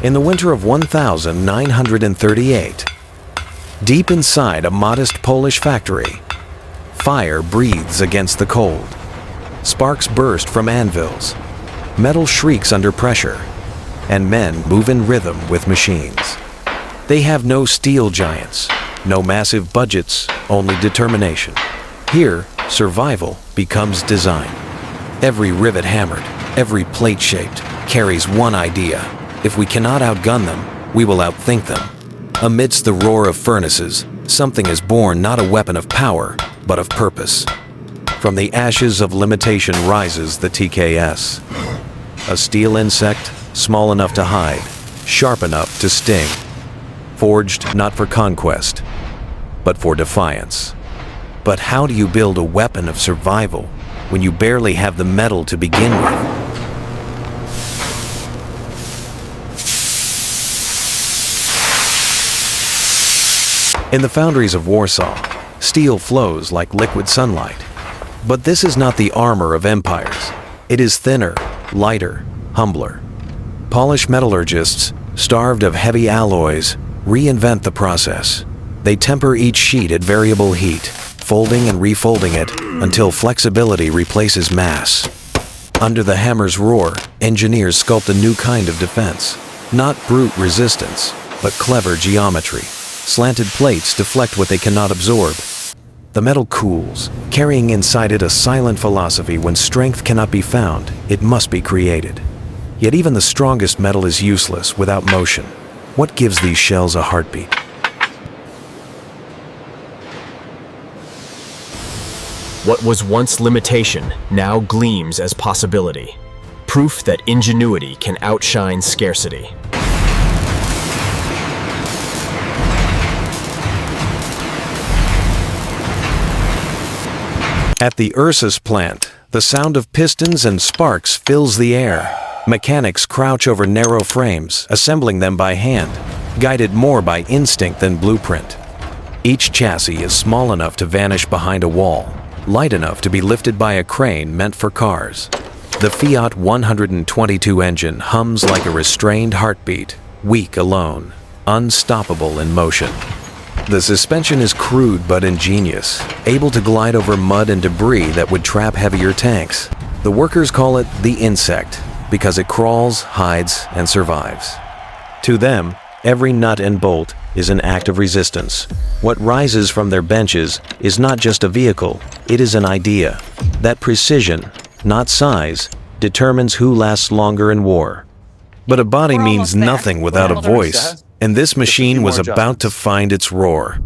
In the winter of 1938, deep inside a modest Polish factory, fire breathes against the cold. Sparks burst from anvils, metal shrieks under pressure, and men move in rhythm with machines. They have no steel giants, no massive budgets, only determination. Here, survival becomes design. Every rivet hammered, every plate shaped, carries one idea. If we cannot outgun them, we will outthink them. Amidst the roar of furnaces, something is born, not a weapon of power, but of purpose. From the ashes of limitation rises the TKS. A steel insect, small enough to hide, sharp enough to sting. Forged not for conquest, but for defiance. But how do you build a weapon of survival when you barely have the metal to begin with? In the foundries of Warsaw, steel flows like liquid sunlight. But this is not the armor of empires. It is thinner, lighter, humbler. Polish metallurgists, starved of heavy alloys, reinvent the process. They temper each sheet at variable heat, folding and refolding it until flexibility replaces mass. Under the hammer's roar, engineers sculpt a new kind of defense. Not brute resistance, but clever geometry. Slanted plates deflect what they cannot absorb. The metal cools, carrying inside it a silent philosophy: when strength cannot be found, it must be created. Yet even the strongest metal is useless without motion. What gives these shells a heartbeat? What was once limitation now gleams as possibility. Proof that ingenuity can outshine scarcity. At the Ursus plant, the sound of pistons and sparks fills the air. Mechanics crouch over narrow frames, assembling them by hand, guided more by instinct than blueprint. Each chassis is small enough to vanish behind a wall, light enough to be lifted by a crane meant for cars. The Fiat 122 engine hums like a restrained heartbeat, weak alone, unstoppable in motion. The suspension is crude but ingenious, able to glide over mud and debris that would trap heavier tanks. The workers call it the insect because it crawls, hides, and survives. To them, every nut and bolt is an act of resistance. What rises from their benches is not just a vehicle, it is an idea. That precision, not size, determines who lasts longer in war. But a body means nothing without a voice, and this machine was about to find its roar.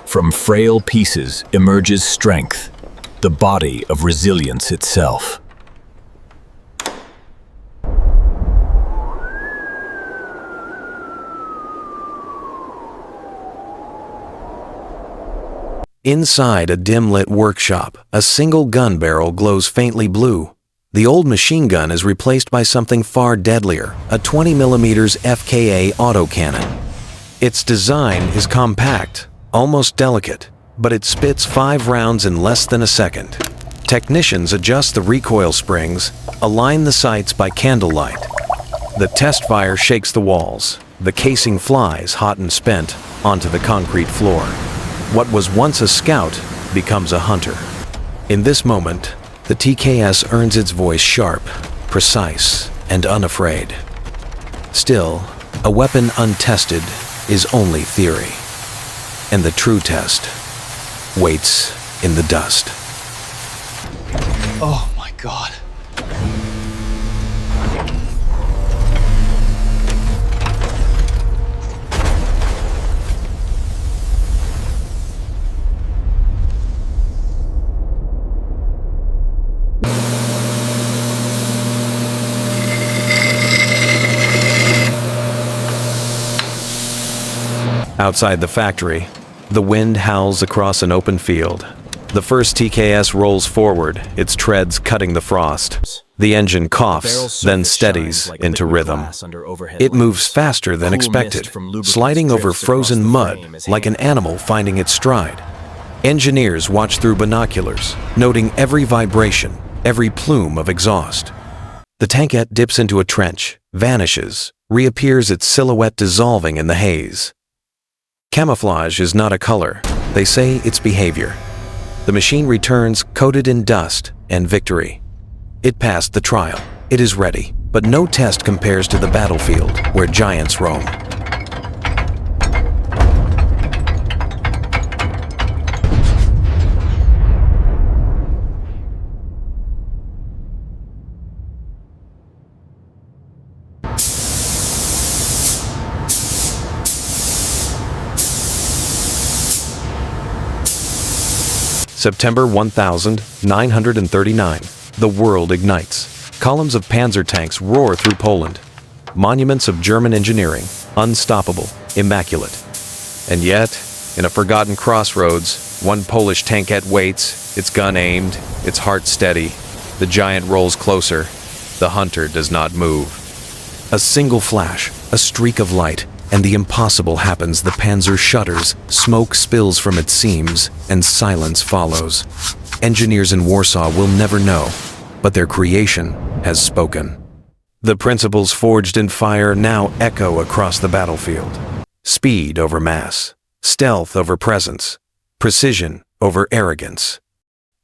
From frail pieces emerges strength, the body of resilience itself. Inside a dim-lit workshop, a single gun barrel glows faintly blue. The old machine gun is replaced by something far deadlier, a 20mm FKA autocannon. Its design is compact, almost delicate, but it spits 5 rounds in less than a second. Technicians adjust the recoil springs, align the sights by candlelight. The test fire shakes the walls. The casing flies, hot and spent, onto the concrete floor. What was once a scout becomes a hunter. In this moment, the TKS earns its voice sharp, precise, and unafraid. Still, a weapon untested is only theory. And the true test waits in the dust. Oh my God. Outside the factory, the wind howls across an open field. The first TKS rolls forward, its treads cutting the frost. The engine The coughs, barrel's then surface steadies shines like into liquid rhythm. glass under overhead It moves lights. faster than Cool expected, mist from lubricants sliding over drifts across frozen the mud frame as like an hand- animal finding its stride. Engineers watch through binoculars, noting every vibration, every plume of exhaust. The tankette dips into a trench, vanishes, reappears, its silhouette dissolving in the haze. Camouflage is not a color, they say it's behavior. The machine returns coated in dust and victory. It passed the trial. It is ready, but no test compares to the battlefield where giants roam. September 1939, the world ignites. Columns of panzer tanks roar through Poland. Monuments of German engineering, unstoppable, immaculate. And yet, in a forgotten crossroads, one Polish tankette waits, its gun aimed, its heart steady. The giant rolls closer. The hunter does not move. A single flash, a streak of light, and the impossible happens. The panzer shudders, smoke spills from its seams, and silence follows. Engineers in Warsaw will never know, but their creation has spoken. The principles forged in fire now echo across the battlefield. Speed over mass, stealth over presence, precision over arrogance.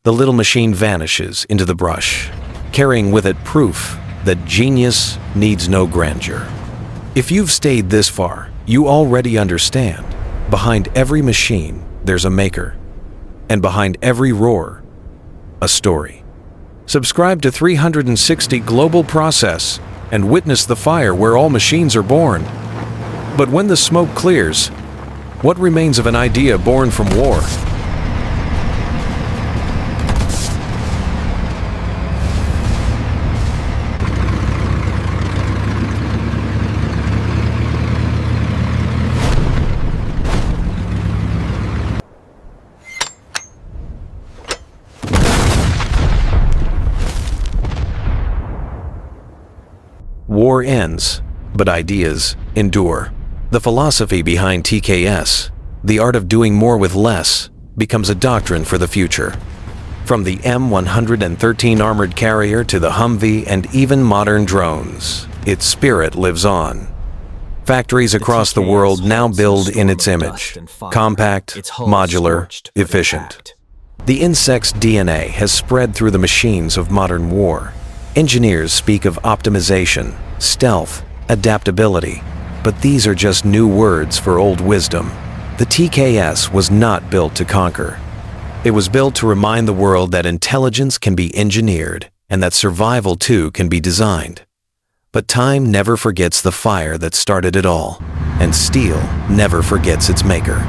The little machine vanishes into the brush, carrying with it proof that genius needs no grandeur. If you've stayed this far, you already understand. Behind every machine, there's a maker. And behind every roar, a story. Subscribe to 360 Global Process and witness the fire where all machines are born. But when the smoke clears, what remains of an idea born from war? War ends, but ideas endure. The philosophy behind TKS, the art of doing more with less, becomes a doctrine for the future. From the M113 armored carrier to the Humvee and even modern drones, its spirit lives on. Factories across the world now build in its image, compact, modular, efficient. The insect's DNA has spread through the machines of modern war. Engineers speak of optimization, stealth, adaptability, but these are just new words for old wisdom. The TKS was not built to conquer. It was built to remind the world that intelligence can be engineered and that survival too can be designed. But time never forgets the fire that started it all, and steel never forgets its maker.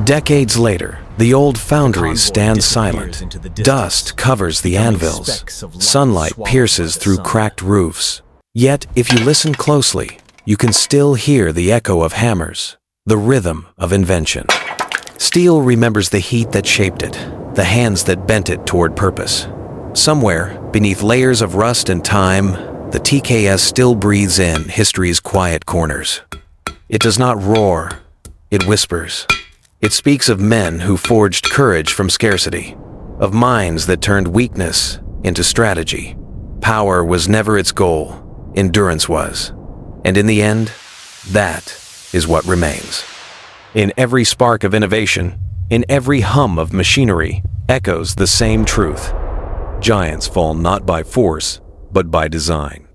Decades later, the old foundries stand silent. Dust covers the anvils. Sunlight pierces through cracked roofs. Yet, if you listen closely, you can still hear the echo of hammers, the rhythm of invention. Steel remembers the heat that shaped it, the hands that bent it toward purpose. Somewhere, beneath layers of rust and time, the TKS still breathes in history's quiet corners. It does not roar, it whispers. It speaks of men who forged courage from scarcity, of minds that turned weakness into strategy. Power was never its goal, endurance was. And in the end, that is what remains. In every spark of innovation, in every hum of machinery, echoes the same truth. Giants fall not by force, but by design.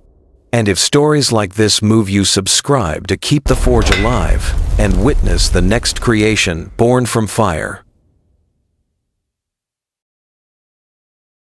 And if stories like this move you, subscribe to keep the forge alive and witness the next creation born from fire.